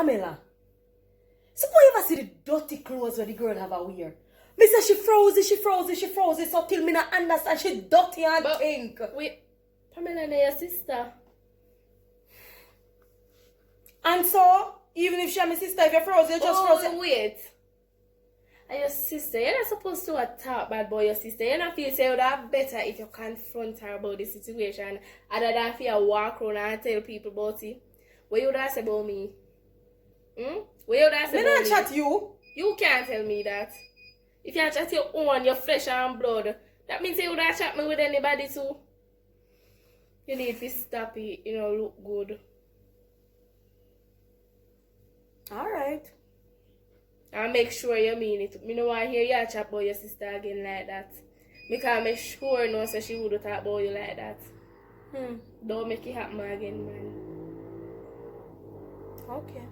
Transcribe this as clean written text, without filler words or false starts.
Pamela, suppose you ever see the dirty clothes where the girl have a wear. Me say she froze, so till me not understand she dirty and think. Wait, Pamela na your sister. And so, even if she's my sister, if you froze, you just froze it. Wait. And your sister, you're not supposed to talk bad about your sister. You're not feel say you would have better if you confront her about the situation other than for you walk around and tell people about it. What you would have said about me? What you would have said about me? Me not chat you. You can't tell me that. If you chat your own, your flesh and blood, that means you would have chat me with anybody too. You need to stop it, look good. Alright. And make sure you mean it. Me no want to hear you chat about your sister again like that. Because make sure no so she would talk about you like that. Don't make it happen again, man. Okay.